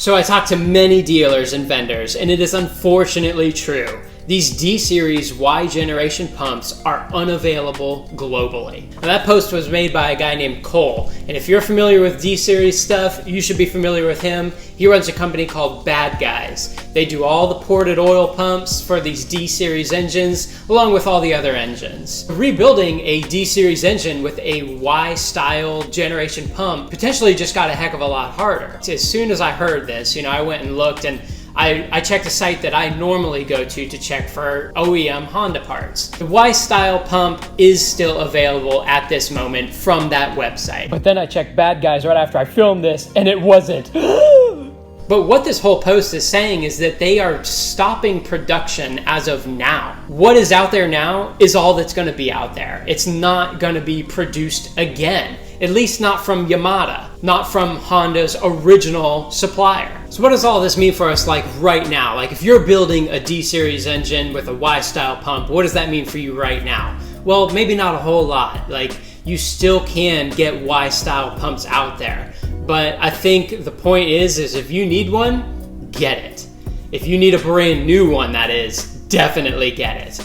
So I talked to many dealers and vendors, and it is unfortunately true. These D-Series Y generation pumps are unavailable globally. Now, that post was made by a guy named Cole, and if you're familiar with D-Series stuff, you should be familiar with him. He runs a company called Bad Guys. They do all the ported oil pumps for these D-Series engines, along with all the other engines. Rebuilding a D-Series engine with a Y-style generation pump potentially just got a heck of a lot harder. As soon as I heard this, I went and looked, and I checked a site that I normally go to check for OEM Honda parts. The Y-style pump is still available at this moment from that website. But then I checked Bad Guys right after I filmed this, and it wasn't. But what this whole post is saying is that they are stopping production as of now. What is out there now is all that's going to be out there. It's not going to be produced again. At least not from Yamada, not from Honda's original supplier. So what does all this mean for us right now? If you're building a D-Series engine with a Y-style pump, what does that mean for you right now? Well, maybe not a whole lot. You still can get Y-style pumps out there. But I think the point is if you need one, get it. If you need a brand new one, that is, definitely get it.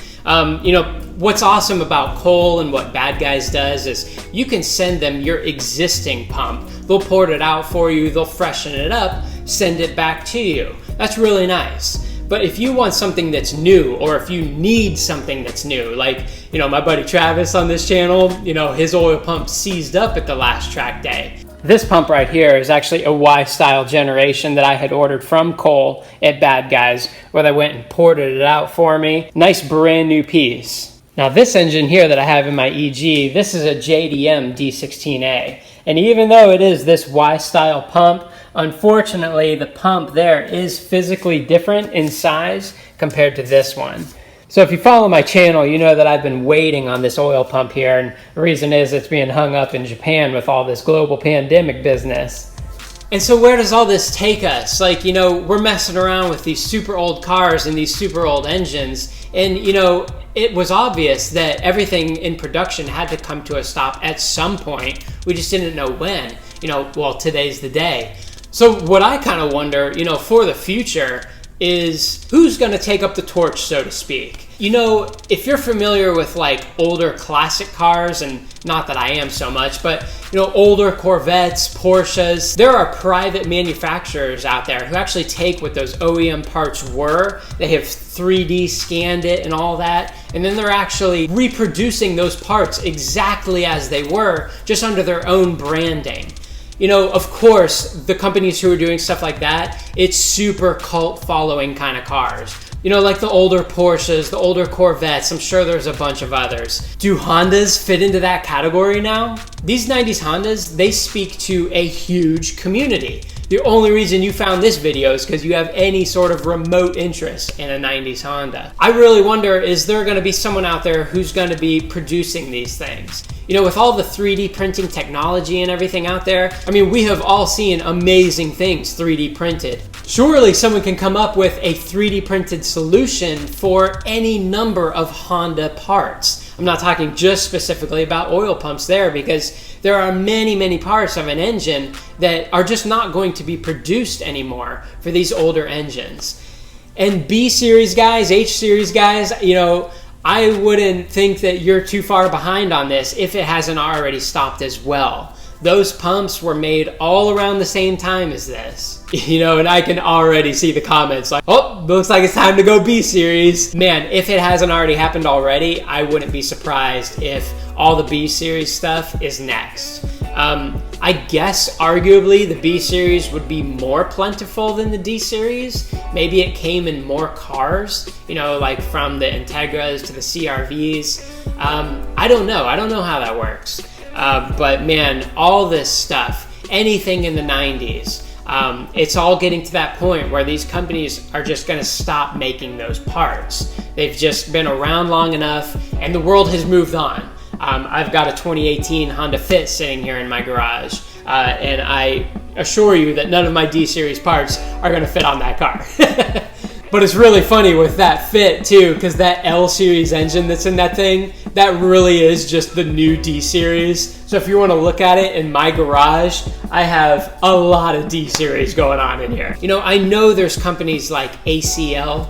What's awesome about Cole and what Bad Guys does is you can send them your existing pump. They'll port it out for you, they'll freshen it up, send it back to you. That's really nice. But if you want something that's new, or if you need something that's new, my buddy Travis on this channel, his oil pump seized up at the last track day. This pump right here is actually a Y-style generation that I had ordered from Cole at Bad Guys, where they went and ported it out for me. Nice brand new piece. Now this engine here that I have in my EG, this is a JDM D16A. And even though it is this Y-style pump, unfortunately the pump there is physically different in size compared to this one. So if you follow my channel, you know that I've been waiting on this oil pump here, and the reason is it's being hung up in Japan with all this global pandemic business. And so where does all this take us? We're messing around with these super old cars and these super old engines, and it was obvious that everything in production had to come to a stop at some point. We just didn't know when. Today's the day. So what I kind of wonder, for the future is who's going to take up the torch, so to speak. If you're familiar with older classic cars, and not that I am so much, but older Corvettes, Porsches, there are private manufacturers out there who actually take what those OEM parts were. They have 3D scanned it and all that, and then they're actually reproducing those parts exactly as they were, just under their own branding. Of course, the companies who are doing stuff like that, it's super cult following kind of cars. Like the older Porsches, the older Corvettes, I'm sure there's a bunch of others. Do Hondas fit into that category now? These 90s Hondas, they speak to a huge community. The only reason you found this video is because you have any sort of remote interest in a 90s Honda. I really wonder, is there going to be someone out there who's going to be producing these things? With all the 3D printing technology and everything out there, we have all seen amazing things 3D printed. Surely someone can come up with a 3D printed solution for any number of Honda parts. I'm not talking just specifically about oil pumps there, because there are many, many parts of an engine that are just not going to be produced anymore for these older engines. And B-Series guys, H-Series guys, I wouldn't think that you're too far behind on this if it hasn't already stopped as well. Those pumps were made all around the same time as this. And I can already see the comments oh, looks like it's time to go B-Series. Man, if it hasn't already happened already, I wouldn't be surprised if all the B-Series stuff is next. I guess arguably the B-Series would be more plentiful than the D-Series. Maybe it came in more cars, from the Integras to the CR-Vs. I don't know how that works. But man, all this stuff, anything in the 90s, it's all getting to that point where these companies are just going to stop making those parts. They've just been around long enough, and the world has moved on. I've got a 2018 Honda Fit sitting here in my garage, and I assure you that none of my D-Series parts are going to fit on that car. But it's really funny with that fit too, because that L series engine that's in that thing, that really is just the new D series. So if you want to look at it in my garage, I have a lot of D series going on in here. You know, I know there's companies like ACL,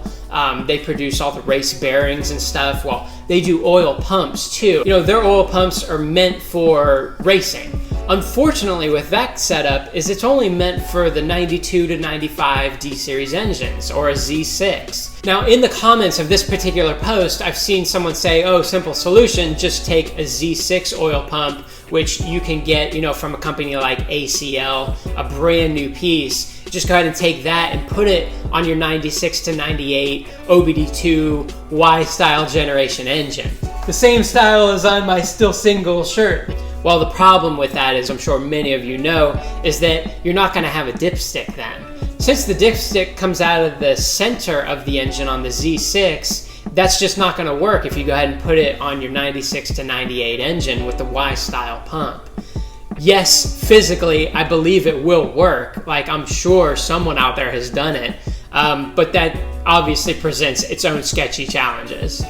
they produce all the race bearings and stuff. Well, they do oil pumps too. You know, their oil pumps are meant for racing. Unfortunately, with that setup, is it's only meant for the 92 to 95 D series engines, or a Z6. Now, in the comments of this particular post, I've seen someone say, oh, simple solution, just take a Z6 oil pump, which you can get, you know, from a company like ACL, a brand new piece. Just go ahead and take that and put it on your 96 to 98 OBD2 Y-style generation engine. The same style as on my Still Single shirt. Well, the problem with that, as I'm sure many of you know, is that you're not going to have a dipstick then. Since the dipstick comes out of the center of the engine on the Z6, that's just not going to work if you go ahead and put it on your 96 to 98 engine with the Y-style pump. Yes, physically, I believe it will work. Like, I'm sure someone out there has done it, but that obviously presents its own sketchy challenges.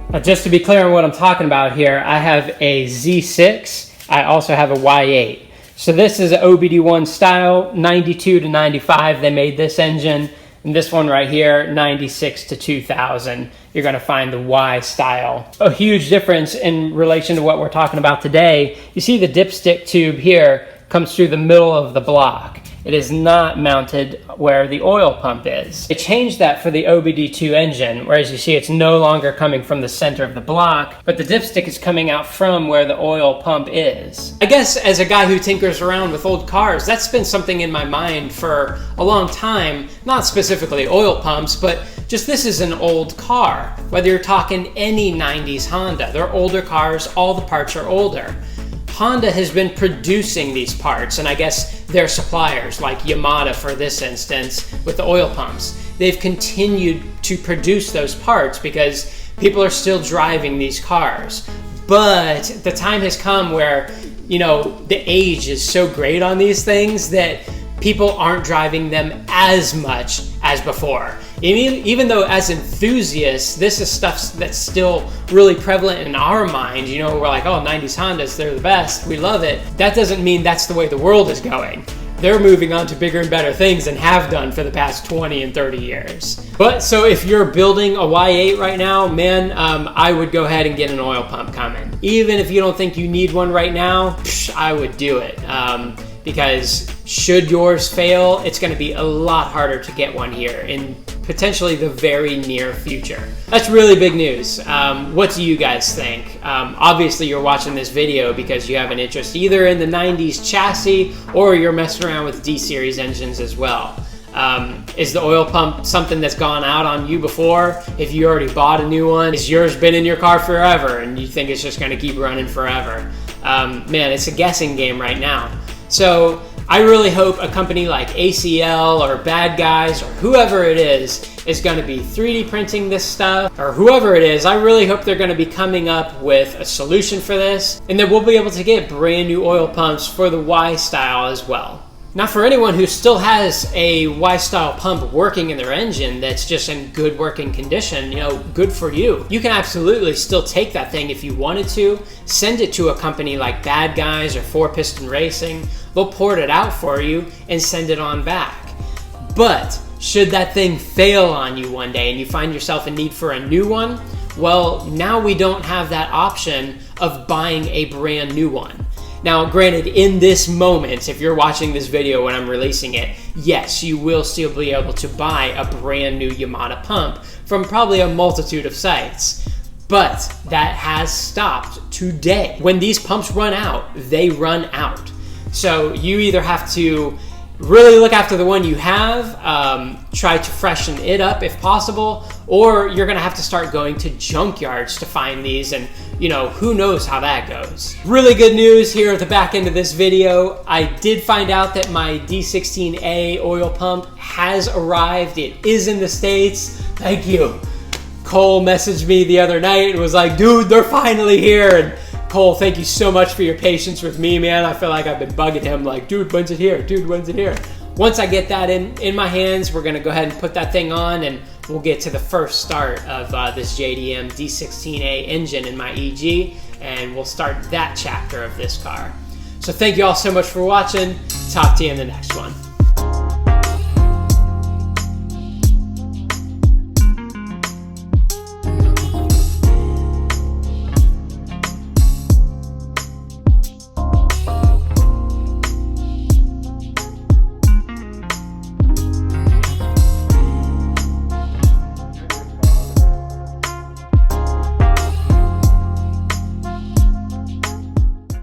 Now, just to be clear on what I'm talking about here, I have a Z6. I also have a Y8. So this is an OBD1 style, 92 to 95. They made this engine. And this one right here, 96 to 2000. You're going to find the Y style. A huge difference in relation to what we're talking about today. You see the dipstick tube here comes through the middle of the block. It is not mounted where the oil pump is. They changed that for the OBD2 engine, whereas you see it's no longer coming from the center of the block, but the dipstick is coming out from where the oil pump is. I guess as a guy who tinkers around with old cars, that's been something in my mind for a long time, not specifically oil pumps, but just this is an old car. Whether you're talking any 90s Honda, they're older cars, all the parts are older. Honda has been producing these parts, and I guess their suppliers, like Yamaha for this instance, with the oil pumps, they've continued to produce those parts because people are still driving these cars. But the time has come where, you know, the age is so great on these things that people aren't driving them as much as before. Even though as enthusiasts, this is stuff that's still really prevalent in our mind. You know, we're like, oh, 90s Hondas, they're the best, we love it. That doesn't mean that's the way the world is going. They're moving on to bigger and better things and have done for the past 20 and 30 years. But so if you're building a Y8 right now, man, I would go ahead and get an oil pump coming. Even if you don't think you need one right now, I would do it. Because should yours fail, it's going to be a lot harder to get one here in potentially the very near future. That's really big news. What do you guys think? Obviously you're watching this video because you have an interest either in the 90s chassis or you're messing around with D-series engines as well. Is the oil pump something that's gone out on you before? If you already bought a new one, has yours been in your car forever and you think it's just going to keep running forever? Man, it's a guessing game right now. So I really hope a company like ACL or Bad Guys or whoever it is going to be 3D printing this stuff, or whoever it is, I really hope they're going to be coming up with a solution for this, and then we'll be able to get brand new oil pumps for the Y style as well. Now, for anyone who still has a Y-style pump working in their engine that's just in good working condition, you know, good for you. You can absolutely still take that thing if you wanted to, send it to a company like Bad Guys or 4-Piston Racing. They'll port it out for you and send it on back. But should that thing fail on you one day and you find yourself in need for a new one, well, now we don't have that option of buying a brand new one. Now, granted, in this moment, if you're watching this video when I'm releasing it, yes, you will still be able to buy a brand new Yamaha pump from probably a multitude of sites. But that has stopped today. When these pumps run out, they run out. So you either have to really look after the one you have, try to freshen it up if possible, or you're gonna have to start going to junkyards to find these, and you know, who knows how that goes. Really good news here at the back end of this video. I did find out that my D16 oil pump has arrived. It is in the States. Thank you. Cole messaged me the other night and was like, dude, they're finally here. And Cole, thank you so much for your patience with me, man. I feel like I've been bugging him like, dude, when's it here? Dude, when's it here? Once I get that in my hands, we're gonna go ahead and put that thing on and we'll get to the first start of this JDM D16A engine in my EG, and we'll start that chapter of this car. So thank you all so much for watching. Talk to you in the next one.